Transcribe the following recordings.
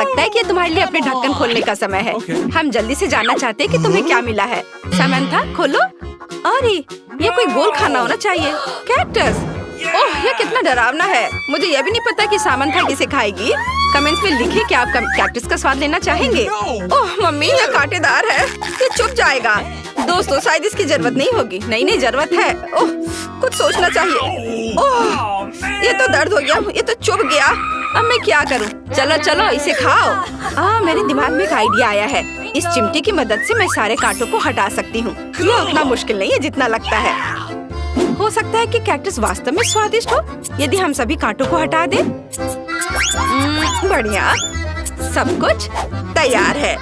लगता है कि ये तुम्हारे लिए अपने ढक्कन खोलने का समय है। हम जल्दी से जानना चाहते हैं कि तुम्हें क्या मिला है। सामंथा खोलो। अरे ये कोई गोल खाना होना चाहिए। कैक्टस। ओह ये कितना डरावना है। मुझे यह भी नहीं पता कि सामंथा किसे खाएगी। कमेंट्स में लिखिए कि आप कैक्टस का स्वाद लेना चाहेंगे। ओह मम्मी ये कांटेदार है, ये चुभ जाएगा। दोस्तों शायद इसकी जरूरत नहीं होगी। नहीं जरूरत है। ओह कुछ सोचना चाहिए। ओह ये तो दर्द हो गया, ये तो चुभ गया। अब मैं क्या करूं? चलो इसे खाओ। मेरे दिमाग में एक आइडिया आया है। इस चिमटी की मदद से मैं सारे कांटों को हटा सकती हूँ। ये उतना मुश्किल नहीं है जितना लगता है। हो सकता है कि कैक्टस वास्तव में स्वादिष्ट हो यदि हम सभी कांटों को हटा दें। बढ़िया, सब कुछ तैयार है।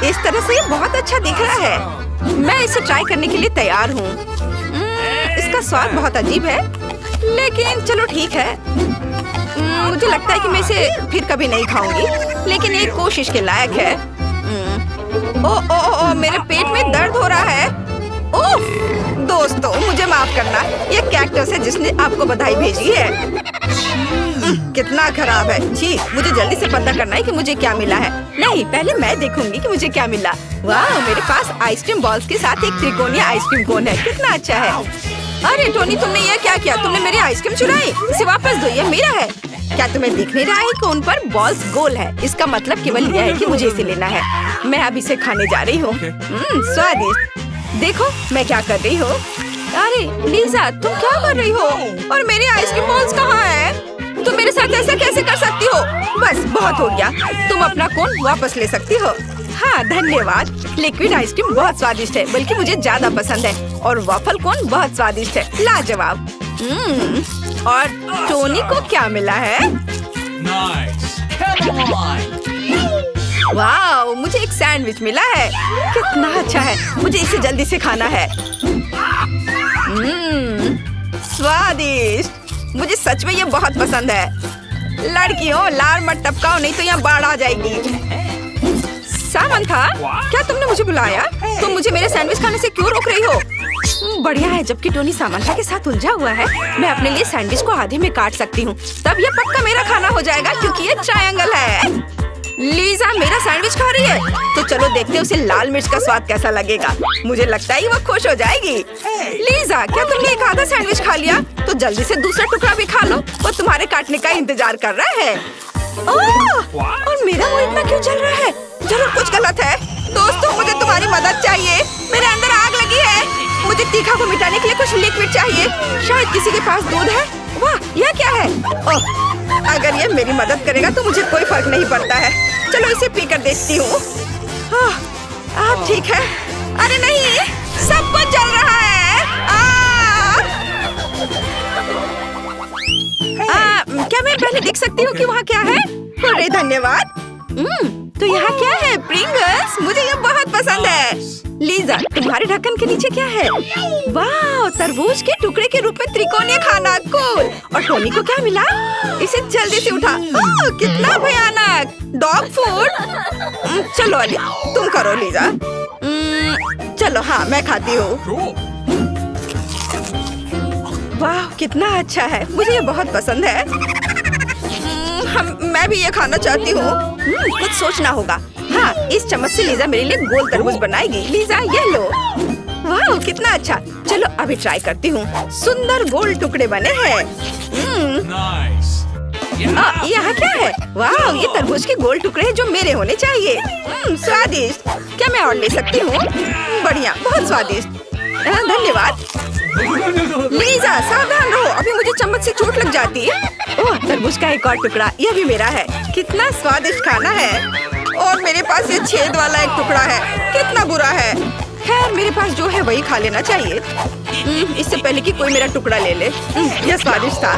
इस तरह से ये बहुत अच्छा दिख रहा है। मैं इसे ट्राई करने के लिए तैयार हूँ। इसका स्वाद बहुत अजीब है, लेकिन चलो ठीक है। मुझे लगता है कि मैं इसे फिर कभी नहीं खाऊंगी, लेकिन ये कोशिश के लायक है। ओ मेरे पेट में दर्द हो रहा है। ओह दोस्तों मुझे माफ करना, ये कैक्टस है जिसने आपको बधाई भेजी है। कितना खराब है। जी मुझे जल्दी से पता करना है कि मुझे क्या मिला है। नहीं पहले मैं देखूंगी कि मुझे क्या मिला। वाह मेरे पास आइसक्रीम बॉल्स के साथ एक त्रिकोणीय आइसक्रीम कोन है। कितना अच्छा है। अरे टोनी तुमने ये क्या किया? तुमने मेरी आइसक्रीम चुराई। इसे वापस दो, ये मेरा है। क्या तुम्हें दिख नहीं रहा है कि उन पर बॉल्स गोल है? इसका मतलब केवल यह है कि मुझे इसे लेना है। मैं अब इसे खाने जा रही हूँ। स्वादिष्ट। देखो मैं क्या कर रही हूँ। अरे लीजा तुम क्या कर रही हो? और मेरी आइसक्रीम बॉल्स कहाँ है? तुम मेरे साथ ऐसा कैसे कर सकती हो? बस बहुत हो गया। तुम अपना कोन वापस ले सकती हो। हाँ धन्यवाद। लिक्विड आइसक्रीम बहुत स्वादिष्ट है, बल्कि मुझे ज्यादा पसंद है। और वाफल कोन बहुत स्वादिष्ट है। लाजवाब। और टोनी को क्या मिला है? वाह मुझे एक सैंडविच मिला है। कितना अच्छा है। मुझे इसे जल्दी से खाना है। स्वादिष्ट। मुझे सच में ये बहुत पसंद है। लड़कियों लार मत टपकाओ, नहीं तो यहाँ बाढ़ आ जाएगी। सामंथा क्या तुमने मुझे बुलाया? तुम मुझे मेरे सैंडविच खाने से क्यों रोक रही हो? बढ़िया है, जबकि टोनी सामंथा के साथ उलझा हुआ है मैं अपने लिए सैंडविच को आधे में काट सकती हूँ। तब ये पक्का मेरा खाना हो जाएगा क्योंकि ये ट्रायंगल है। लीजा मेरा सैंडविच खा रही है, तो चलो देखते हैं उसे लाल मिर्च का स्वाद कैसा लगेगा। मुझे लगता है वो खुश हो जाएगी। लीजा क्या तुमने एक आधा सैंडविच खा लिया? तो जल्दी से दूसरा टुकड़ा भी खा लो। वो तुम्हारे काटने का इंतजार कर रहा है। और मेरा मुंह इतना क्यों जल रहा है? जरूर कुछ गलत है। दोस्तों मुझे तुम्हारी मदद चाहिए। मेरे अंदर आग लगी है। मुझे तीखा को मिटाने के लिए कुछ लिक्विड चाहिए। शायद किसी के पास दूध है। वाह यह क्या है? ओह अगर ये मेरी मदद करेगा तो मुझे कोई फर्क नहीं पड़ता है। चलो इसे पीकर देखती हूँ। आप ठीक है? अरे नहीं सब कुछ जल रहा है। क्या मैं पहले देख सकती हूँ कि वहाँ क्या है? अरे धन्यवाद। तो यहाँ क्या है? प्रिंगल्स। मुझे ये बहुत पसंद है। लीजा तुम्हारे ढक्कन के नीचे क्या है? वाह तरबूज के टुकड़े के रूप में त्रिकोणीय खाना। कूल। और टोनी को क्या मिला? इसे जल्दी से उठा। कितना भयानक। Dog food. चलो अली तुम करो लीजा। चलो हाँ मैं खाती हूँ। वाह कितना अच्छा है। मुझे ये बहुत पसंद है। मैं भी ये खाना चाहती हूँ। कुछ सोचना होगा। हाँ इस चम्मच से लीजा मेरे लिए गोल तरबूज बनाएगी। लीजा ये लो। वाह कितना अच्छा। चलो अभी ट्राई करती हूँ। सुंदर गोल टुकड़े बने हैं। यहाँ क्या है? वाह ये तरबूज के गोल टुकड़े हैं जो मेरे होने चाहिए। स्वादिष्ट। क्या मैं और ले सकती हूँ? बढ़िया बहुत स्वादिष्ट। धन्यवाद। लीजा सावधान रहो, अभी मुझे चम्मच से चोट लग जाती है। ओह तरबूज का एक और टुकड़ा। यह भी मेरा है। कितना स्वादिष्ट खाना है। और मेरे पास ये छेद वाला एक टुकड़ा है। कितना बुरा है। खैर मेरे पास जो है वही खा लेना चाहिए। इससे पहले कि कोई मेरा टुकड़ा ले ले। यह स्वादिष्ट था।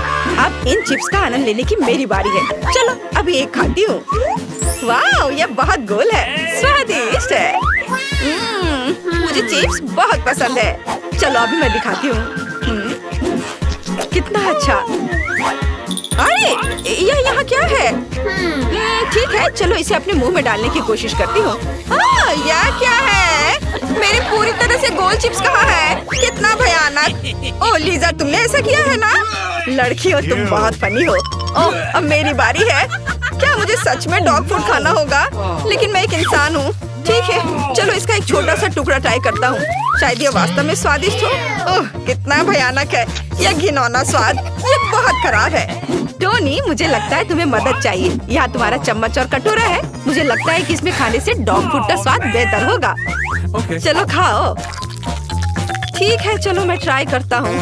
अब इन चिप्स का आनंद लेने की मेरी बारी है। चलो अभी एक खाती हूँ। वाह यह बहुत गोल है। स्वादिष्ट है। मुझे चिप्स बहुत पसंद है। चलो अभी मैं दिखाती हूँ। कितना अच्छा। अरे यह यहाँ क्या है? ठीक है चलो इसे अपने मुंह में डालने की कोशिश करती हूँ। यह क्या है? मेरी पूरी तरह से गोल चिप्स कहाँ है? कितना भयानक। ओह लीजा तुमने ऐसा किया है ना? लड़की हो तुम बहुत फनी हो। ओह अब मेरी बारी है। क्या मुझे सच में डॉग फूड खाना होगा? लेकिन मैं एक इंसान हूँ। ठीक है, चलो इसका एक छोटा सा टुकड़ा ट्राई करता हूँ। शायद ये वास्तव में स्वादिष्ट हो। ओह, कितना भयानक है यह घिनौना स्वाद। ये बहुत खराब है। टोनी, मुझे लगता है तुम्हें मदद चाहिए। यहाँ तुम्हारा चम्मच और कटोरा है। मुझे लगता है कि इसमें खाने से डॉग फूड का स्वाद बेहतर होगा। चलो खाओ। ठीक है, चलो मैं ट्राई करता हूँ।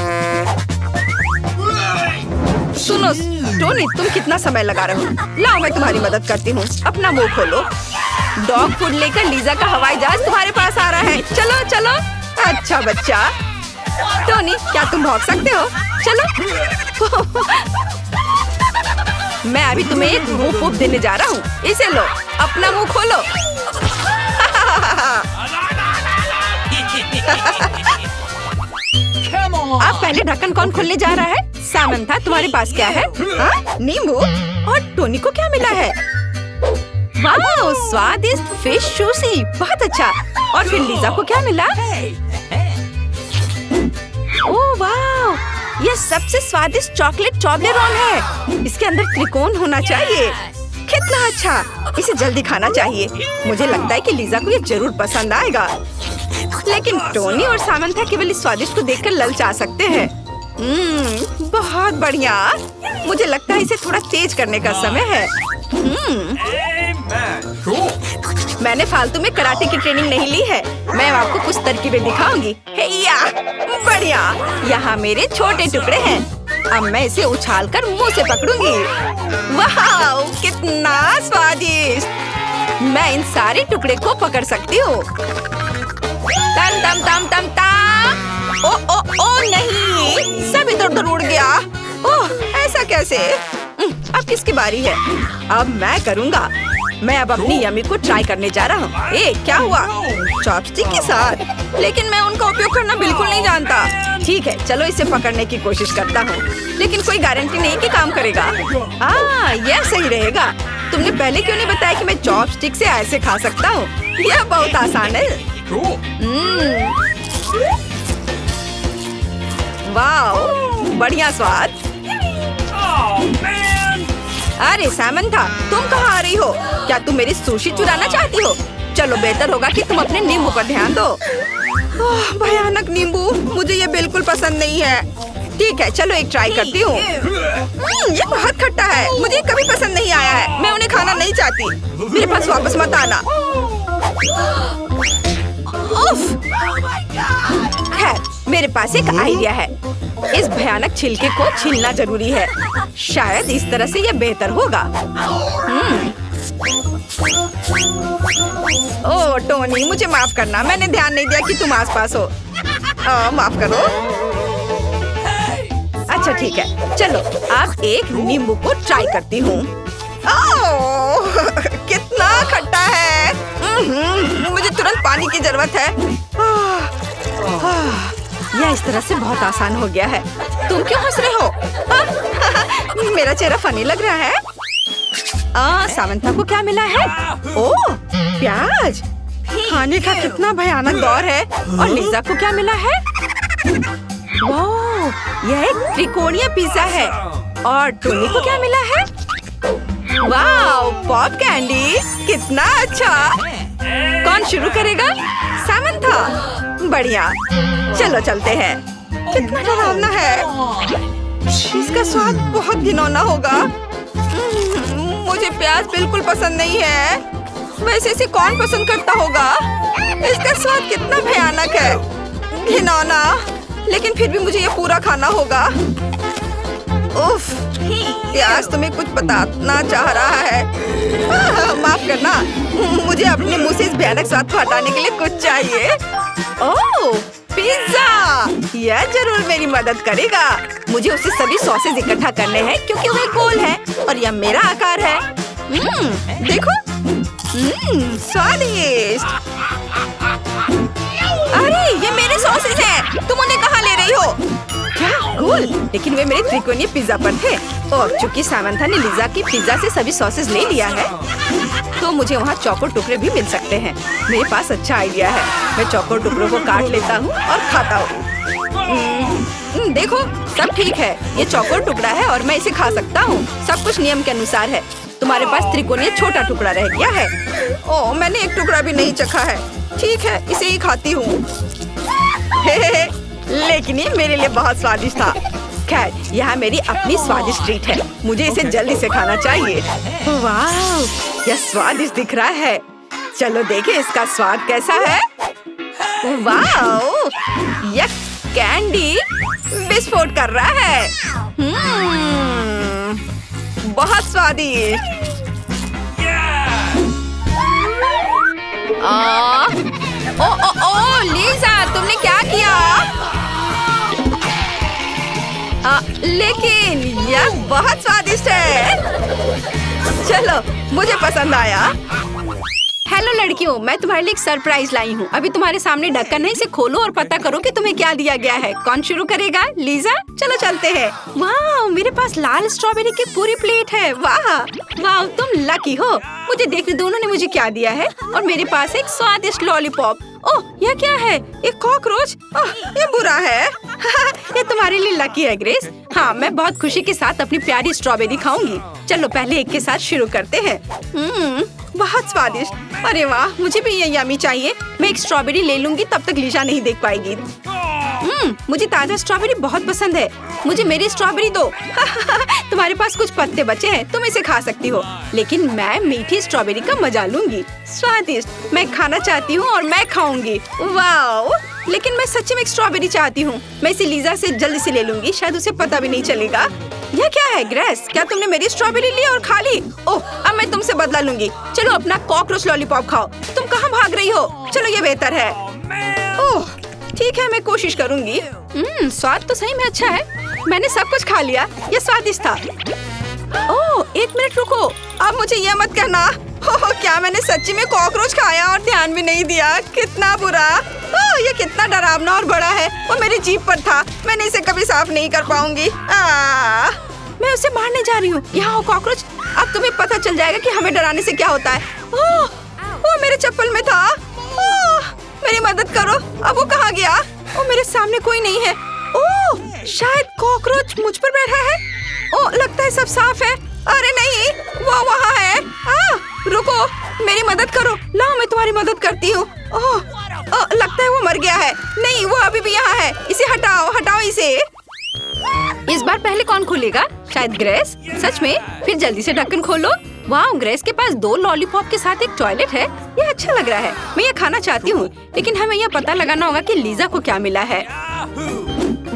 सुनो टोनी, तुम कितना समय लगा रहे हो? लाओ मैं तुम्हारी मदद करती हूँ। अपना मुंह खोलो। डॉग फूड लेकर लीजा का हवाई जहाज तुम्हारे पास आ रहा है। चलो चलो। अच्छा बच्चा। टोनी, क्या तुम भाग सकते हो? चलो। मैं अभी तुम्हें एक मुंह फूंक देने जा रहा हूँ। इसे लो, अपना मुंह खोलो। आप पहले ढक्कन कौन खोलने जा रहा है? सामंथा, तुम्हारे पास क्या है? हाँ? नींबू? और टोनी को क्या मिला है? वाह, स्वादिष्ट फिश सुशी, बहुत अच्छा। और फिर लीजा को क्या मिला? ओह वाह, यह सबसे स्वादिष्ट चॉकलेट टॉबलेरोन है। इसके अंदर त्रिकोण होना चाहिए। कितना अच्छा, इसे जल्दी खाना चाहिए। मुझे लगता है कि लीजा को ये जरूर पसंद आएगा। लेकिन टोनी और सामंथा केवल इस स्वादिष्ट को देखकर ललचा सकते हैं। बहुत बढ़िया। मुझे लगता है इसे थोड़ा तेज करने का समय है। मैंने फालतू में कराटे की ट्रेनिंग नहीं ली है। मैं आपको कुछ तरकीबें दिखाऊंगी। हेया, बढ़िया। यहाँ मेरे छोटे टुकड़े हैं। अब मैं इसे उछालकर मुंह से पकड़ूंगी। वाह, कितना स्वादिष्ट। मैं इन सारे टुकड़े को पकड़ सकती हूँ। तम तम तम तम तम। ओ ओ ओ नहीं, सब इधर-उधर उड़ गया। ओह, ऐसा कैसे? अब किसकी बारी है? अब मैं करूँगा। मैं अब अपनी यम्मी को ट्राई करने जा रहा हूँ। ए, क्या हुआ? चॉपस्टिक के साथ? लेकिन मैं उनका उपयोग करना बिल्कुल नहीं जानता। ठीक है, चलो इसे पकड़ने की कोशिश करता हूँ। लेकिन कोई गारंटी नहीं कि काम करेगा। यह सही रहेगा। तुमने पहले क्यों नहीं बताया कि मैं चॉपस्टिक से ऐसे खा सकता हूँ? यह बहुत आसान है। वाह, बढ़िया स्वाद। अरे सामंथा, तुम कहाँ आ रही हो? क्या तुम मेरी सुशी चुराना चाहती हो? चलो, बेहतर होगा कि तुम अपने नींबू पर ध्यान दो। भयानक नींबू, मुझे ये बिल्कुल पसंद नहीं है। ठीक है, चलो एक ट्राई करती हूँ। ये बहुत खट्टा है। मुझे कभी पसंद नहीं आया है। मैं उन्हें खाना नहीं चाहती। मेरे पास वापस मत आना। खैर, मेरे पास एक आइडिया है। इस भयानक छिलके को छीलना जरूरी है। शायद इस तरह से यह बेहतर होगा। ओह टोनी, मुझे माफ करना। मैंने ध्यान नहीं दिया कि तुम आसपास हो। माफ करो। अच्छा ठीक है, चलो अब एक नींबू को ट्राई करती हूँ। कितना खट्टा है। मुझे तुरंत पानी की जरूरत है। यह इस तरह से बहुत आसान हो गया है। तुम क्यों हंस रहे हो? मेरा चेहरा फनी लग रहा है। सामंथा को क्या मिला है? ओह, प्याज। खाने का कितना भयानक दौर है। और लीजा को क्या मिला है? वाह, यह एक त्रिकोणीय पिज्जा है। और टोनी को क्या मिला है? वाह, पॉप कैंडी। कितना अच्छा। कौन शुरू करेगा? सामंथा। बढ़िया, चलो चलते हैं। कितना डरावना है। इसका स्वाद बहुत घिनौना होगा। मुझे प्याज बिल्कुल पसंद नहीं है। वैसे इसे कौन पसंद करता होगा? इसका स्वाद कितना भयानक है, घिनौना। लेकिन फिर भी मुझे ये पूरा खाना होगा। उफ, प्याज तुम्हें कुछ बताना चाह रहा है। माफ करना, मुझे अपने मुंह से इस भयानक स्वाद को हटाने के लिए कुछ चाहिए। ओह, पिज्जा। यह जरूर मेरी मदद करेगा। मुझे उसे सभी सॉसेज इकट्ठा करने हैं क्योंकि वह गोल है और यह मेरा आकार है। देखो, स्वादिष्ट। अरे, ये मेरे सॉसेज हैं। तुम उन्हें कहाँ ले रही हो? क्या? गोल? लेकिन वे मेरे त्रिकोणीय पिज्जा पर थे। और चूंकि सामंथा ने लीजा की पिज्जा से सभी सॉसेज ले लिया है, तो मुझे वहाँ चौकोर टुकड़े भी मिल सकते हैं। मेरे पास अच्छा आइडिया है। मैं चौकोर टुकड़ों को काट लेता हूँ और खाता हूँ। देखो, सब ठीक है। ये चौकोर टुकड़ा है और मैं इसे खा सकता हूँ। सब कुछ नियम के अनुसार है। तुम्हारे पास त्रिकोणीय छोटा टुकड़ा रह गया है। ओह, मैंने एक टुकड़ा भी नहीं चखा है। ठीक है, इसे ही खाती हूँ। लेकिन ये मेरे लिए बहुत स्वादिष्ट था। खैर, यह मेरी अपनी स्वादिष्ट ट्रीट है। मुझे इसे जल्दी से खाना चाहिए। वाह, यह स्वादिष्ट दिख रहा है। चलो देखें इसका स्वाद कैसा है। वाह, यह कैंडी विस्फोट कर रहा है। बहुत स्वादिष्ट। ओ लीज़ा, तुमने क्या किया? लेकिन यह बहुत स्वादिष्ट है। चलो, मुझे पसंद आया। हेलो लड़कियों, मैं तुम्हारे लिए एक सरप्राइज लाई हूँ। अभी तुम्हारे सामने ढक्कन है, इसे खोलो और पता करो कि तुम्हें क्या दिया गया है। कौन शुरू करेगा? लीज़ा, चलो चलते हैं। वाह, मेरे पास लाल स्ट्रॉबेरी की पूरी प्लेट है। वाह वाह, तुम लकी हो। मुझे देखने दो उन्होंने मुझे क्या दिया है। और मेरे पास एक स्वादिष्ट लॉलीपॉप। ओह, यह क्या है? एक कॉकरोच। ये बुरा है। ये तुम्हारे लिए लकी है ग्रेस। हाँ, मैं बहुत खुशी के साथ अपनी प्यारी स्ट्रॉबेरी खाऊंगी। चलो पहले एक के साथ शुरू करते हैं। बहुत स्वादिष्ट। अरे वाह, मुझे भी ये यम्मी चाहिए। मैं एक स्ट्रॉबेरी ले लूंगी, तब तक लीजा नहीं देख पाएगी। मुझे ताजा स्ट्रॉबेरी बहुत पसंद है। मुझे मेरी स्ट्रॉबेरी दो। तुम्हारे पास कुछ पत्ते बचे हैं, तुम इसे खा सकती हो। लेकिन मैं मीठी स्ट्रॉबेरी का मजा लूंगी। स्वादिष्ट। मैं खाना चाहती हूँ और मैं खाऊंगी। वाओ, लेकिन मैं सच्ची में एक स्ट्रॉबेरी चाहती हूँ। मैं इसे लीजा से जल्दी से ले लूंगी, शायद उसे पता भी नहीं चलेगा। यह क्या है ग्रेस? क्या तुमने मेरी स्ट्रॉबेरी ली और खा ली? ओह, अब मैं तुमसे बदला लूंगी। चलो अपना कॉकरोच लॉलीपॉप खाओ। तुम कहाँ भाग रही हो? चलो, ये बेहतर है। ओह, ठीक है, मैं कोशिश करूंगी। स्वाद तो सही में अच्छा है। मैंने सब कुछ खा लिया। ये स्वादिष्ट था। ओह, एक मिनट रुको। अब मुझे यह मत कहना। ओह, क्या मैंने सच्ची में कॉकरोच खाया और ध्यान भी नहीं दिया? कितना बुरा। ओह, ये कितना डरावना और बड़ा है। वो मेरी जीभ पर था। मैंने इसे कभी साफ नहीं कर पाऊंगी। मैं उसे मारने जा रही हूँ। यहाँ हो कॉकरोच। अब तुम्हें पता चल जाएगा कि हमें डराने से क्या होता है। ओह, वो मेरे चप्पल में था। ओह, मेरी मदद करो। अब वो कहाँ गया? ओ, मेरे सामने कोई नहीं है। ओह, शायद कॉकरोच मुझ पर बैठा है। ओह, लगता है सब साफ है। अरे नहीं, वो वहाँ है। रुको, मेरी मदद करो। लाओ, मैं तुम्हारी मदद करती हूँ। ओह, लगता है वो मर गया है। नहीं, वो अभी भी यहाँ है। इसे हटाओ, हटाओ इसे। इस बार पहले कौन खोलेगा? शायद ग्रेस। सच में? फिर जल्दी से ढक्कन खोलो। वाह, ग्रेस के पास 2 लॉलीपॉप के साथ एक टॉयलेट है। ये अच्छा लग रहा है। मैं ये खाना चाहती हूँ, लेकिन हमें यह पता लगाना होगा कि लीजा को क्या मिला है।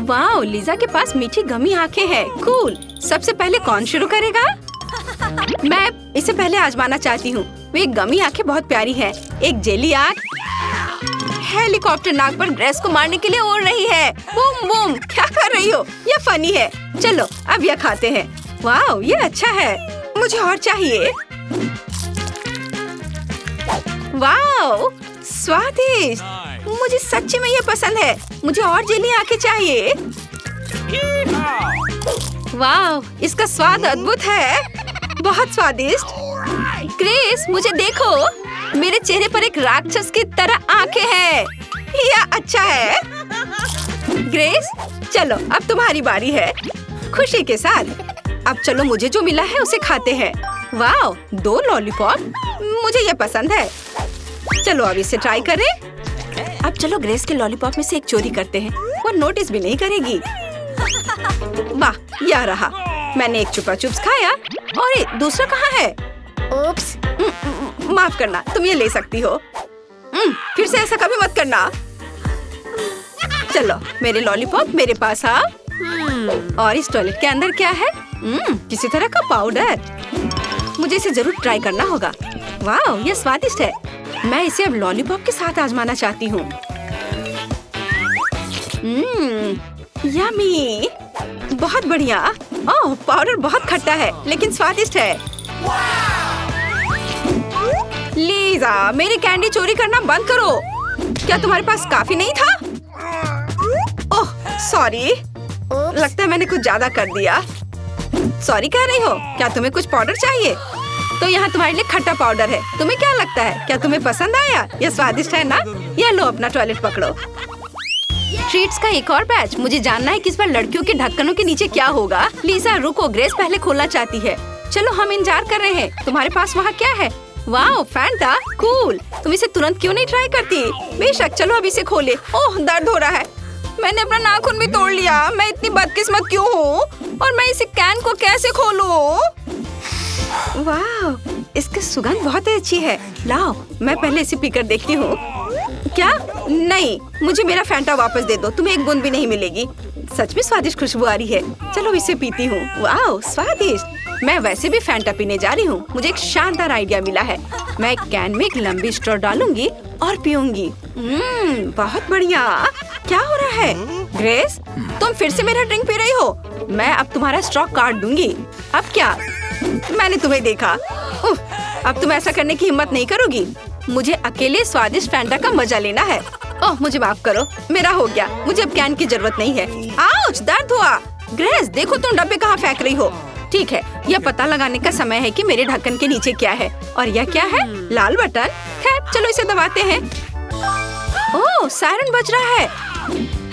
वाह, लीजा के पास मीठी गमी आंखें हैं। कूल। सबसे पहले कौन शुरू करेगा? मैं इसे पहले आजमाना चाहती हूँ। वे गमी आंखें बहुत प्यारी हैं। एक जेली आंख हेलीकॉप्टर नाक पर ग्रेस को मारने के लिए उड़ रही है। Boom boom. क्या कर रही हो? ये फनी है। चलो अब यह खाते हैं। वाह, ये अच्छा है। मुझे और चाहिए। वाह, स्वादिष्ट। मुझे सच्ची में ये पसंद है। मुझे और जेली आंखें चाहिए। वाह, इसका स्वाद अद्भुत है। बहुत स्वादिष्ट। ग्रेस, मुझे देखो। मेरे चेहरे पर एक राक्षस की तरह आंखें हैं। यह अच्छा है। ग्रेस, चलो अब तुम्हारी बारी है। खुशी के साथ। अब चलो, मुझे जो मिला है उसे खाते हैं। वाह, 2 लॉलीपॉप। मुझे ये पसंद है। चलो अब इसे ट्राई करें। अब चलो ग्रेस के लॉलीपॉप में से एक चोरी करते हैं। वो नोटिस भी नहीं करेगी। वाह, यह रहा। मैंने एक चुपा चुप्स खाया। और दूसरा कहाँ है? उप्स। माफ करना, तुम ये ले सकती हो। फिर से ऐसा कभी मत करना। चलो, मेरे लॉलीपॉप मेरे पास आओ। और इस टॉयलेट के अंदर क्या है? किसी तरह का पाउडर। मुझे इसे जरूर ट्राई करना होगा। वाह, यह स्वादिष्ट है। मैं इसे अब लॉलीपॉप के साथ आजमाना चाहती हूँ। यम्मी। बहुत बढ़िया। ओह, पाउडर बहुत खट्टा है, लेकिन स्वादिष्ट है। लीजा, मेरी कैंडी चोरी करना बंद करो। क्या तुम्हारे पास काफी नहीं था? ओह, सॉरी। लगता है मैंने कुछ ज्यादा कर दिया। सॉरी कह रही हो? क्या तुम्हें कुछ पाउडर चाहिए? तो यहाँ तुम्हारे लिए खट्टा पाउडर है। तुम्हें क्या लगता है? क्या तुम्हें पसंद आया? यह स्वादिष्ट है ना? या लो, अपना टॉयलेट पकड़ो। ट्रीट्स का एक और बैच। मुझे जानना है कि इस बार लड़कियों के ढक्कनों के नीचे क्या होगा। लीजा रुको, ग्रेस पहले खोलना चाहती है। चलो हम इंतजार कर रहे हैं। तुम्हारे पास वहाँ क्या है? Wow Fanta, cool. तुम इसे तुरंत क्यों नहीं ट्राई करती? बेशक, चलो अब इसे खोले। ओह दर्द हो रहा है। मैंने अपना नाखून भी तोड़ लिया। मैं इतनी बदकिस्मत क्यों हूँ? और मैं इसे कैन को कैसे खोलूं? वाह, इसकी सुगंध बहुत ही अच्छी है। लाओ, मैं पहले इसे पीकर देखती हूँ। क्या? नहीं, मुझे मेरा फैंटा वापस दे दो। तुम्हें एक बूंद भी नहीं मिलेगी। सच में स्वादिष्ट खुशबू आ रही है। चलो इसे पीती हूँ। वाह स्वादिष्ट। मैं वैसे भी फैंटा पीने जा रही हूँ। मुझे एक शानदार आइडिया मिला है। मैं एक कैन में एक लंबी स्ट्रॉ डालूंगी और पीऊंगी। बहुत बढ़िया। क्या हो रहा है ग्रेस? तुम फिर से मेरा ड्रिंक पी रही हो? मैं अब तुम्हारा स्ट्रॉ काट दूंगी। अब क्या? मैंने तुम्हें देखा। अब तुम ऐसा करने की हिम्मत नहीं करोगी। मुझे अकेले स्वादिष्ट फैंटा का मजा लेना है। ओह मुझे माफ करो, मेरा हो गया। मुझे अब कैन की जरूरत नहीं है। आउच, दर्द हुआ। ग्रेस देखो तुम डब्बे कहाँ फेंक रही हो। ठीक है, यह पता लगाने का समय है कि मेरे ढक्कन के नीचे क्या है। और यह क्या है? लाल बटन। खैर चलो इसे दबाते हैं। ओह सायरन बज रहा है।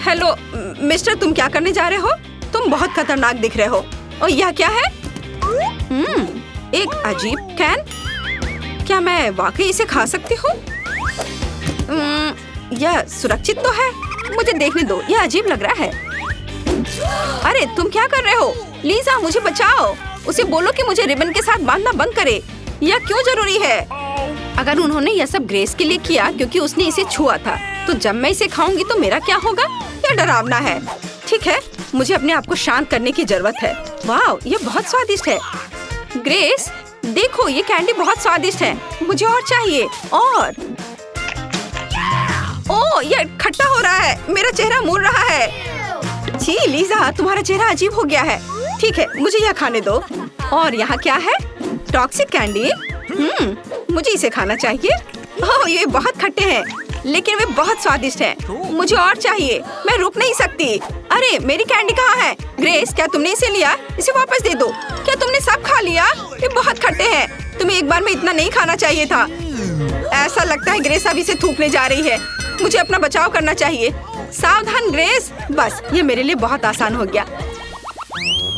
हेलो मिस्टर, तुम क्या करने जा रहे हो? तुम बहुत खतरनाक दिख रहे हो। और यह क्या है? एक अजीब कैन। क्या मैं वाकई इसे खा सकती हूँ? यह सुरक्षित तो है। मुझे देखने दो, यह अजीब लग रहा है। अरे तुम क्या कर रहे हो? लीजा मुझे बचाओ। उसे बोलो कि मुझे रिबन के साथ बांधना बंद करे। यह क्यों जरूरी है? अगर उन्होंने यह सब ग्रेस के लिए किया क्योंकि उसने इसे छुआ था, तो जब मैं इसे खाऊंगी तो मेरा क्या होगा? यह डरावना है। ठीक है, मुझे अपने आप को शांत करने की जरूरत है। वाह, यह बहुत स्वादिष्ट है। ग्रेस देखो, ये कैंडी बहुत स्वादिष्ट है। मुझे और चाहिए। और ओह यह खट्टा हो रहा है। मेरा चेहरा मुड़ रहा है। छी लीजा, तुम्हारा चेहरा अजीब हो गया है। ठीक है, मुझे यह खाने दो। और यहाँ क्या है? Toxic candy. मुझे इसे खाना चाहिए। ओह ये बहुत खट्टे हैं, लेकिन वे बहुत स्वादिष्ट हैं। मुझे और चाहिए। मैं रुक नहीं सकती। अरे मेरी कैंडी कहाँ है? ग्रेस क्या तुमने इसे लिया? इसे वापस दे दो। क्या तुमने सब खा लिया? ये बहुत खट्टे हैं। तुम्हें एक बार में इतना नहीं खाना चाहिए था। ऐसा लगता है ग्रेस अब इसे थूकने जा रही है। मुझे अपना बचाव करना चाहिए। सावधान ग्रेस। बस ये मेरे लिए बहुत आसान हो गया।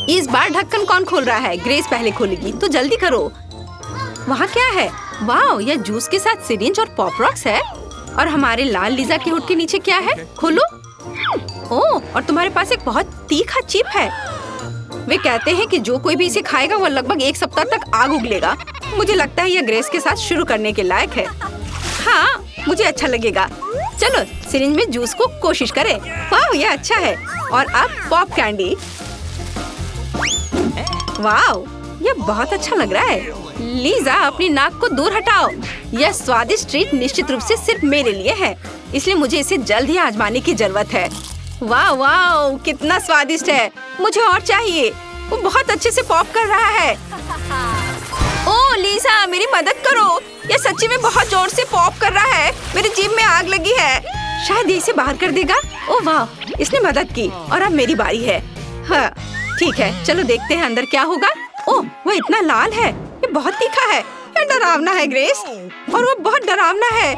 इस बार ढक्कन कौन खोल रहा है? ग्रेस पहले खोलेगी, तो जल्दी करो। वहाँ क्या है? वाह, यह जूस के साथ सिरिंज और पॉप रॉक्स है। और हमारे लाल लीजा के हुड के नीचे क्या है? खोलो। ओह, और तुम्हारे पास एक बहुत तीखा चिप है। वे कहते हैं कि जो कोई भी इसे खाएगा वो लगभग 1 सप्ताह तक आग उगलेगा। मुझे लगता है यह ग्रेस के साथ शुरू करने के लायक है। हाँ, मुझे अच्छा लगेगा। चलो सिरिंज में जूस को कोशिश करें। वाह, यह अच्छा है। और अब पॉप कैंडी। वाह, यह बहुत अच्छा लग रहा है। लीजा अपनी नाक को दूर हटाओ। यह स्वादिष्ट ट्रीट निश्चित रूप से सिर्फ मेरे लिए है, इसलिए मुझे इसे जल्द ही आजमाने की जरूरत है। वाह वाह, कितना स्वादिष्ट है। मुझे और चाहिए। वो बहुत अच्छे से पॉप कर रहा है। ओह लीजा, मेरी मदद करो। यह सच्ची में बहुत जोर से पॉप कर रहा है। मेरी जीभ में आग लगी है। शायद इसे बाहर कर देगा। ओह वाह, इसने मदद की। और अब मेरी बारी है। हाँ ठीक है, चलो देखते हैं अंदर क्या होगा। ओह वो इतना लाल है। ये बहुत तीखा है। ये डरावना है ग्रेस, और वो बहुत डरावना है।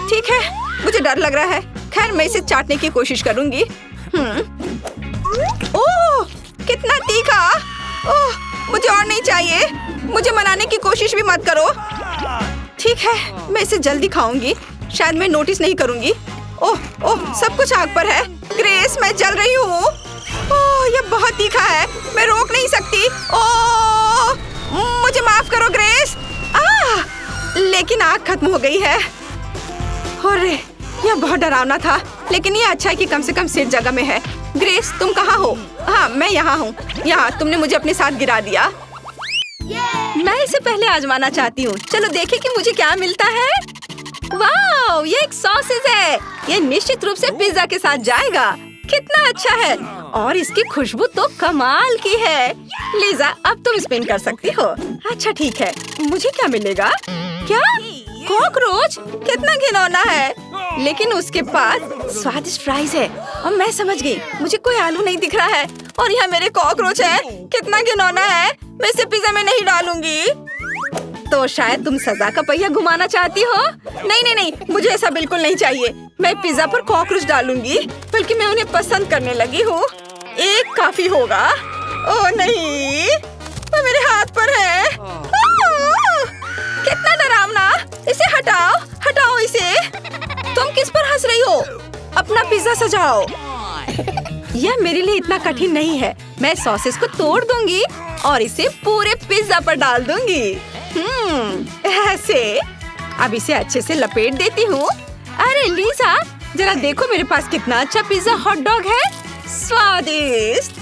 ठीक है, मुझे डर लग रहा है। खैर मैं इसे चाटने की कोशिश करूंगी। ओह कितना तीखा। ओह मुझे और नहीं चाहिए। मुझे मनाने की कोशिश भी मत करो। ठीक है, मैं इसे जल्दी खाऊंगी। शायद मैं नोटिस नहीं करूंगी। ओह ओह, सब कुछ आग पर है। ग्रेस मैं जल रही हूँ। ओह ये बहुत तीखा है। मैं रोक नहीं सकती। ओह मुझे माफ करो ग्रेस। लेकिन आग खत्म हो गई है। अरे यह बहुत डरावना था, लेकिन ये अच्छा है कि कम से कम सिर जगह में है। ग्रेस तुम कहाँ हो? हाँ मैं यहाँ हूँ। यहाँ तुमने मुझे अपने साथ गिरा दिया। मैं इसे पहले आजमाना चाहती हूँ। चलो देखें कि मुझे क्या मिलता है। वाह, ये एक सॉसेज है। ये निश्चित रूप से पिज्जा के साथ जाएगा। कितना अच्छा है। और इसकी खुशबू तो कमाल की है। लीजा अब तुम स्पिन कर सकती हो। अच्छा ठीक है, मुझे क्या मिलेगा? क्या? कॉकरोच? कितना घिनौना है। लेकिन उसके पास स्वादिष्ट फ्राइज है। और मैं समझ गई, मुझे कोई आलू नहीं दिख रहा है। और यहाँ मेरे कॉकरोच है। कितना घिनौना है। मैं इसे पिज्जा में नहीं डालूंगी। तो शायद तुम सजा का पहिया घुमाना चाहती हो। नहीं नहीं नहीं, मुझे ऐसा बिल्कुल नहीं चाहिए। मैं पिज्जा पर कॉकरोच डालूंगी, बल्कि मैं उन्हें पसंद करने लगी हूँ। एक काफी होगा। ओह नहीं, ये मेरे हाथ पर है। कितना डरावना। इसे हटाओ, हटाओ इसे। तुम किस पर हंस रही हो? अपना पिज्जा सजाओ। यह मेरे लिए इतना कठिन नहीं है। मैं सॉसेस को तोड़ दूंगी और इसे पूरे पिज्जा पर डाल दूंगी। ऐसे। अब इसे अच्छे से लपेट देती हूँ। अरे लीजा, जरा देखो मेरे पास कितना अच्छा पिज्जा हॉट डॉग है। स्वादिष्ट।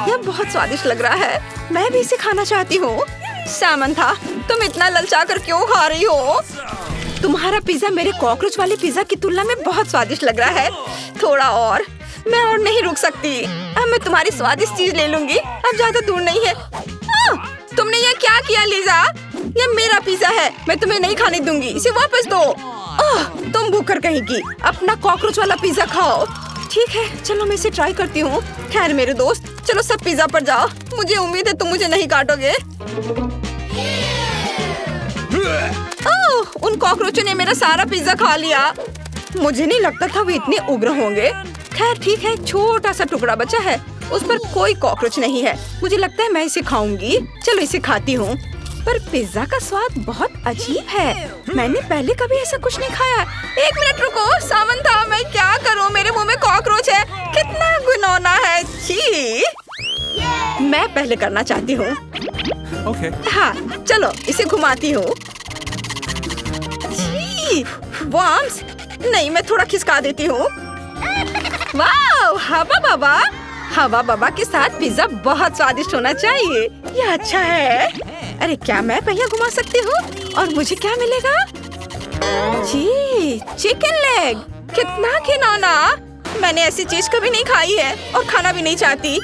यह बहुत स्वादिष्ट लग रहा है। मैं भी इसे खाना चाहती हूँ। सामंथा, तुम इतना ललचा कर क्यों खा रही हो? तुम्हारा पिज्जा मेरे कॉकरोच वाले पिज्जा की तुलना में बहुत स्वादिष्ट लग रहा है। थोड़ा और। मैं और नहीं रुक सकती। अब मैं तुम्हारी स्वादिष्ट चीज ले लूंगी। अब ज्यादा दूर नहीं है। तुमने ये क्या किया लीजा? ये मेरा पिज्जा है। मैं तुम्हें नहीं खाने दूंगी। इसे वापस दो। तुम भूखर कहेगी। अपना कॉकरोच वाला पिज्जा खाओ। ठीक है, चलो मैं इसे ट्राई करती हूँ। खैर मेरे दोस्त, चलो सब पिज्जा पर जाओ। मुझे उम्मीद है तुम मुझे नहीं काटोगे। उन कॉकरोचों ने मेरा सारा पिज्जा खा लिया। मुझे नहीं लगता था वे इतने उग्र होंगे। खैर ठीक है, छोटा सा टुकड़ा बचा है। उस पर कोई कॉकरोच नहीं है। मुझे लगता है मैं इसे खाऊंगी। चलो इसे खाती हूँ। पर पिज्जा का स्वाद बहुत अजीब है। मैंने पहले कभी ऐसा कुछ नहीं खाया। एक मिनट रुको सामंथा, मैं क्या करूँ? मेरे मुंह में कॉकरोच है। कितना घिनौना है। छी। मैं पहले करना चाहती हूँ। हाँ, चलो इसे घुमाती हूँ। वर्म्स। नहीं, मैं थोड़ा खिसका देती हूँ। वाह, हवा बाबा। हवा बाबा के साथ पिज्जा बहुत स्वादिष्ट होना चाहिए। यह अच्छा है। अरे क्या मैं पहिया घुमा सकती हूँ? और मुझे क्या मिलेगा? जी, चिकन लेग। कितना घिनौना। मैंने ऐसी चीज कभी नहीं खाई है और खाना भी नहीं चाहती।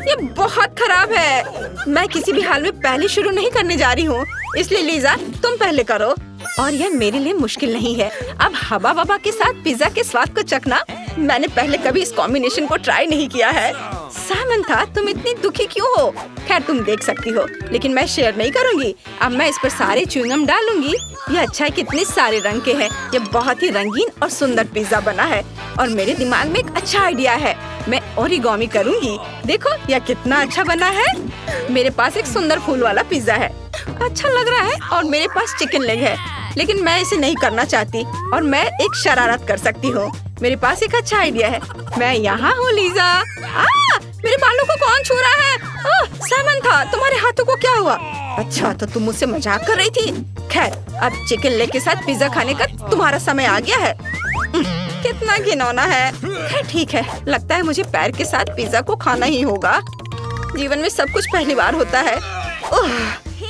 ये बहुत खराब है। मैं किसी भी हाल में पहले शुरू नहीं करने जा रही हूँ। इसलिए लीजा, तुम पहले करो। और यह मेरे लिए मुश्किल नहीं है। अब हवा बाबा के साथ पिज्जा के स्वाद को चखना। मैंने पहले कभी इस कॉम्बिनेशन को ट्राई नहीं किया है। सामंथा, तुम इतनी दुखी क्यों हो? खैर तुम देख सकती हो, लेकिन मैं शेयर नहीं करूंगी। अब मैं इस पर सारे च्युइंगम डालूंगी। यह अच्छा है, कितने सारे रंग के हैं। यह बहुत ही रंगीन और सुंदर पिज्जा बना है। और मेरे दिमाग में एक अच्छा आइडिया है। मैं ओरिगामी करूंगी। देखो यह कितना अच्छा बना है। मेरे पास एक सुंदर फूल वाला पिज्जा है। अच्छा लग रहा है। और मेरे पास चिकन लेग है, लेकिन मैं इसे नहीं करना चाहती। और मैं एक शरारत कर सकती हूँ। मेरे पास एक अच्छा आइडिया है। मैं यहाँ हूँ लीजा। मेरे बालों को कौन छू रहा है? सामंथा, तुम्हारे हाथों को क्या हुआ? अच्छा, तो तुम मुझसे मजाक कर रही थी। खैर, अब चिकन लेग के साथ पिज्जा खाने का तुम्हारा समय आ गया है। कितना घिनौना है। खैर ठीक है, लगता है मुझे पैर के साथ पिज्जा को खाना ही होगा। जीवन में सब कुछ पहली बार होता है।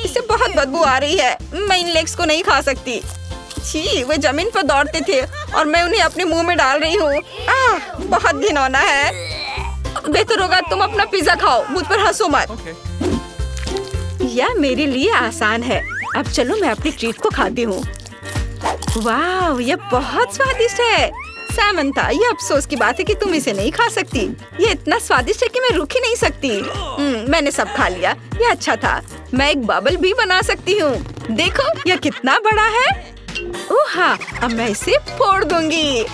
इससे बहुत बदबू आ रही है। मैं इन लेग्स को नहीं खा सकती। छी, वे जमीन पर दौड़ते थे और मैं उन्हें अपने मुंह में डाल रही हूँ। बहुत घिनौना है। बेहतर होगा तुम अपना पिज्जा खाओ, मुझ पर हंसो मत। यह मेरे लिए आसान है। अब चलो मैं अपनी ट्रीट को खाती हूँ। वाह, यह बहुत स्वादिष्ट है। सामंथा, यह अफसोस की बात है कि तुम इसे नहीं खा सकती। ये इतना स्वादिष्ट है कि मैं रुक ही नहीं सकती। मैंने सब खा लिया। यह अच्छा था। मैं एक बबल भी बना सकती हूँ। देखो यह कितना बड़ा है। ओह हाँ, अब मैं इसे फोड़ दूंगी।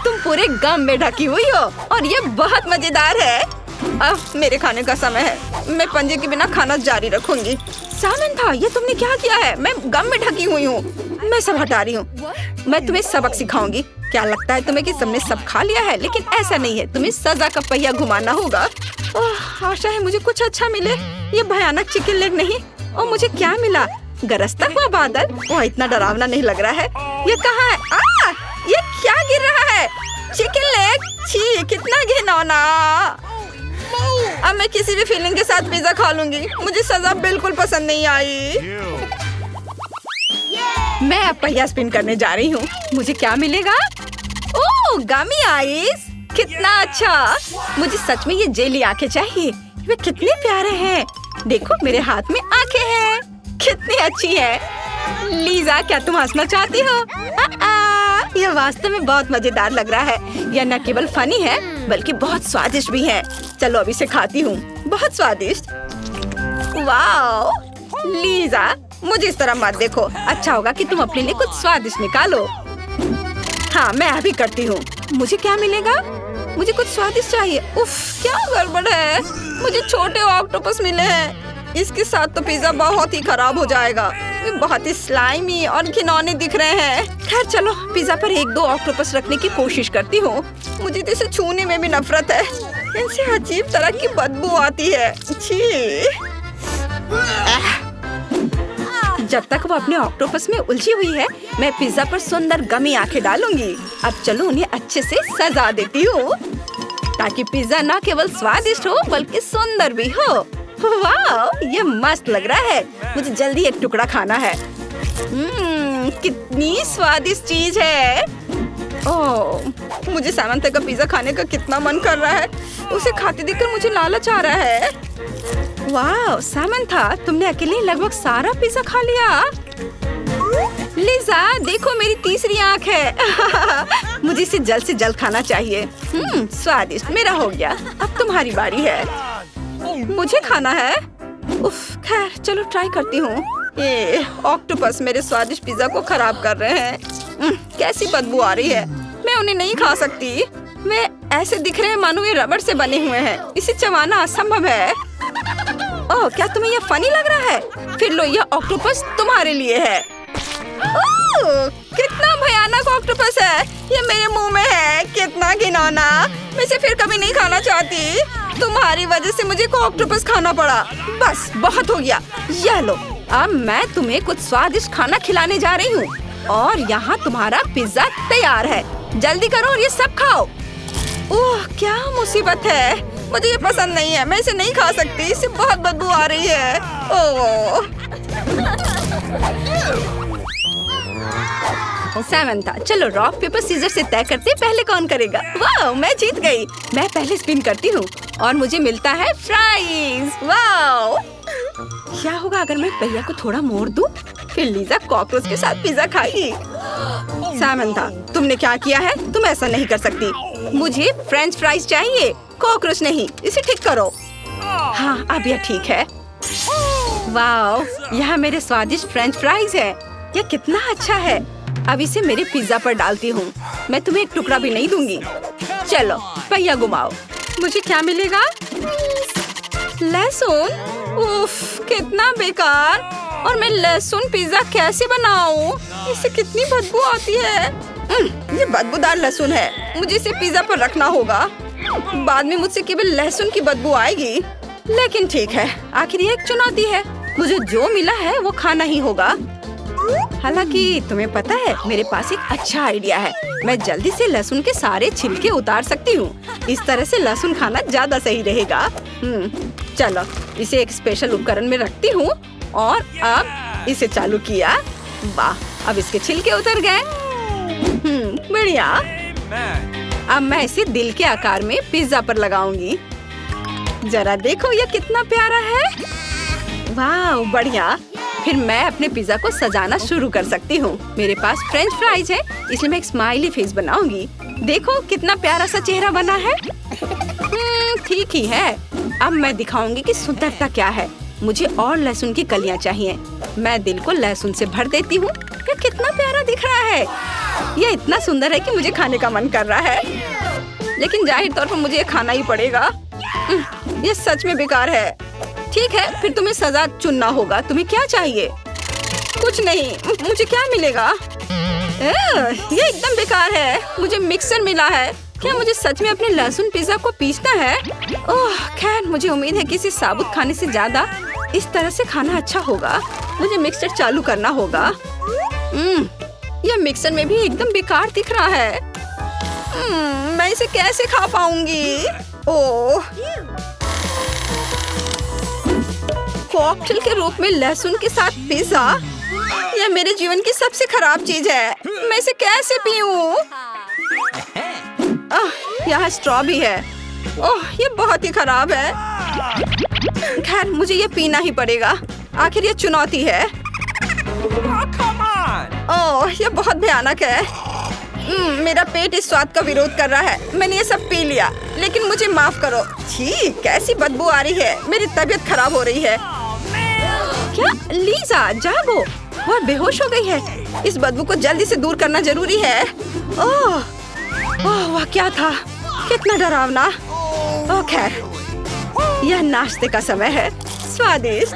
तुम पूरे गम में ढकी हुई हो और ये बहुत मजेदार है। अब मेरे खाने का समय है। मैं पंजे के बिना खाना जारी रखूंगी। सामंथा, ये तुमने क्या किया है? मैं गम में ढकी हुई हूँ। मैं सब हटा रही हूँ। मैं तुम्हें सबक सिखाऊंगी। क्या लगता है तुम्हें कि सबने सब खा लिया है? लेकिन ऐसा नहीं है। तुम्हें सजा का पहिया घुमाना होगा। आशा है मुझे कुछ अच्छा मिले। ये भयानक चिकन लेग नहीं। और मुझे क्या मिला? गरजता हुआ बादल। वो इतना डरावना नहीं लग रहा है। ये कहाँ है? ये क्या गिर रहा है? Chicken leg. छी, कितना घिनौना। अब मैं किसी भी फीलिंग के साथ पिज्जा खा लूंगी। मुझे सजा बिल्कुल पसंद नहीं आई। मैं अब पहिया स्पिन करने जा रही हूँ। मुझे क्या मिलेगा? ओह, गमी आइस। कितना अच्छा। मुझे सच में ये जेली आंखें चाहिए। वे कितने प्यारे हैं। देखो मेरे हाथ में आंखें हैं। कितनी अच्छी है। लीजा, क्या तुम हंसना चाहती हो? यह वास्तव में बहुत मजेदार लग रहा है। यह न केवल फनी है बल्कि बहुत स्वादिष्ट भी है। चलो अभी से खाती हूँ। बहुत स्वादिष्ट। वाओ लीजा, मुझे इस तरह मत देखो। अच्छा होगा कि तुम अपने लिए कुछ स्वादिष्ट निकालो। हाँ, मैं अभी करती हूँ। मुझे क्या मिलेगा? मुझे कुछ स्वादिष्ट चाहिए। उफ, क्या गड़बड़ है। मुझे छोटे ऑक्टोपस मिले हैं। इसके साथ तो पिज्जा बहुत ही खराब हो जाएगा। ये बहुत ही स्लाइमी और घिनौने दिख रहे हैं। खैर चलो, पिज्जा पर 1-2 ऑक्टोपस रखने की कोशिश करती हूँ। मुझे तो इसे छूने में भी नफरत है। इनसे अजीब तरह की बदबू आती है। छी। जब तक वो अपने ऑक्टोपस में उलझी हुई है, मैं पिज्जा पर सुंदर गमी आंखें डालूंगी। अब चलो उन्हें अच्छे से सजा देती हूँ, ताकि पिज्जा न केवल स्वादिष्ट हो बल्कि सुंदर भी हो। वाह, ये मस्त लग रहा है। मुझे जल्दी एक टुकड़ा खाना है। कितनी स्वादिष्ट चीज है। ओह, मुझे सामंथा का पिज्जा खाने का कितना मन कर रहा है। उसे खाते देखकर मुझे लालच आ रहा है। वाह सामंथा, तुमने अकेले लगभग सारा पिज्जा खा लिया। लिज़ा, देखो मेरी तीसरी आंख है। मुझे इसे जल्द से जल्द खाना चाहिए। स्वादिष्ट, मेरा हो गया। अब तुम्हारी बारी है। मुझे खाना है। उफ, खैर चलो ट्राई करती हूँ। ये ऑक्टोपस मेरे स्वादिष्ट पिज्जा को खराब कर रहे हैं। कैसी बदबू आ रही है। मैं उन्हें नहीं खा सकती। वे ऐसे दिख रहे हैं मानो ये रबड़ से बने हुए हैं। इसे चबाना असंभव है। ओह, क्या तुम्हें ये फनी लग रहा है? फिर लो, यह ऑक्टोपस तुम्हारे लिए है। ओह, कितना भयानक ऑक्टोपस है। ये मेरे मुंह में है। कितना घिनौना। मैं इसे फिर कभी नहीं खाना चाहती। तुम्हारी वजह से मुझे को ऑक्टोपस खाना पड़ा। बस बहुत हो गया। यह लो, अब मैं तुम्हें कुछ स्वादिष्ट खाना खिलाने जा रही हूँ। और यहाँ तुम्हारा पिज्जा तैयार है। जल्दी करो और ये सब खाओ। ओह, क्या मुसीबत है। मुझे ये पसंद नहीं है। मैं इसे नहीं खा सकती। इससे बहुत बदबू आ रही है। ओह। सामंथा, चलो रॉक पेपर सीजर से तय करते पहले कौन करेगा। वाह, मैं जीत गई। मैं पहले स्पिन करती हूँ और मुझे मिलता है फ्राइज। वाह, क्या होगा अगर मैं पहिया को थोड़ा मोड़ दूँ? फिर लीजा कॉकरोच के साथ पिज्जा खाएगी। सामंथा, तुमने क्या किया है? तुम ऐसा नहीं कर सकती। मुझे फ्रेंच फ्राइज चाहिए, कॉकरोच नहीं। इसे ठीक करो। हाँ, अब यह ठीक है। वाह, यहाँ मेरे स्वादिष्ट फ्रेंच फ्राइज है। यह कितना अच्छा है। अब इसे मेरे पिज्जा पर डालती हूँ। मैं तुम्हें एक टुकड़ा भी नहीं दूंगी। चलो पहिया घुमाओ। मुझे क्या मिलेगा? लहसुन। उफ, कितना बेकार। और मैं लहसुन पिज्जा कैसे बनाऊं? इससे कितनी बदबू आती है। ये बदबूदार लहसुन है। मुझे इसे पिज्जा पर रखना होगा। बाद में मुझसे केवल लहसुन की बदबू आएगी। लेकिन ठीक है, आखिर ये एक चुनौती है। मुझे जो मिला है वो खाना ही होगा। हालांकि तुम्हें पता है, मेरे पास एक अच्छा आइडिया है। मैं जल्दी से लहसुन के सारे छिलके उतार सकती हूँ। इस तरह से लहसुन खाना ज्यादा सही रहेगा। चलो, इसे एक स्पेशल उपकरण में रखती हूँ और अब इसे चालू किया। वाह, अब इसके छिलके उतर गए। बढ़िया। अब मैं इसे दिल के आकार में पिज्जा पर लगाऊंगी। जरा देखो ये कितना प्यारा है। वाह, बढ़िया। फिर मैं अपने पिज्जा को सजाना शुरू कर सकती हूँ। मेरे पास फ्रेंच फ्राइज है, इसलिए मैं एक स्माइली फेस बनाऊंगी। देखो कितना प्यारा सा चेहरा बना है। ठीक ही है। अब मैं दिखाऊंगी कि सुंदरता क्या है। मुझे और लहसुन की कलियां चाहिए। मैं दिल को लहसुन से भर देती हूँ। ये कितना प्यारा दिख रहा है। ये इतना सुंदर है कि मुझे खाने का मन कर रहा है। लेकिन जाहिर तौर पर मुझे ये खाना ही पड़ेगा। ये सच में बेकार है। ठीक है, फिर तुम्हें सजा चुनना होगा। तुम्हें क्या चाहिए? कुछ नहीं। मुझे क्या मिलेगा? ये एकदम बेकार है। मुझे मिक्सर मिला है। क्या मुझे सच में अपने लहसुन पिज्जा को पीसना है? ओह, खैर मुझे उम्मीद है कि इसे साबुत खाने से ज्यादा इस तरह से खाना अच्छा होगा। मुझे मिक्सर चालू करना होगा। यह मिक्सर में भी एकदम बेकार दिख रहा है। मैं इसे कैसे खा पाऊंगी? ओह, कॉकटेल के रूप में लहसुन के साथ पिज्जा। यह मेरे जीवन की सबसे खराब चीज है। मैं इसे कैसे पीऊं? यहाँ स्ट्रॉ भी है। ओह, ये बहुत ही खराब है। खैर मुझे ये पीना ही पड़ेगा। आखिर ये चुनौती है। ओह, ये बहुत भयानक है। मेरा पेट इस स्वाद का विरोध कर रहा है। मैंने ये सब पी लिया, लेकिन मुझे माफ करो। छी, कैसी बदबू आ रही है। मेरी तबीयत खराब हो रही है। क्या लीजा, जागो। वह बेहोश हो गई है। इस बदबू को जल्दी से दूर करना जरूरी है। ओह, वाह क्या था। कितना डरावना। ओ खैर, यह नाश्ते का समय है। स्वादिष्ट।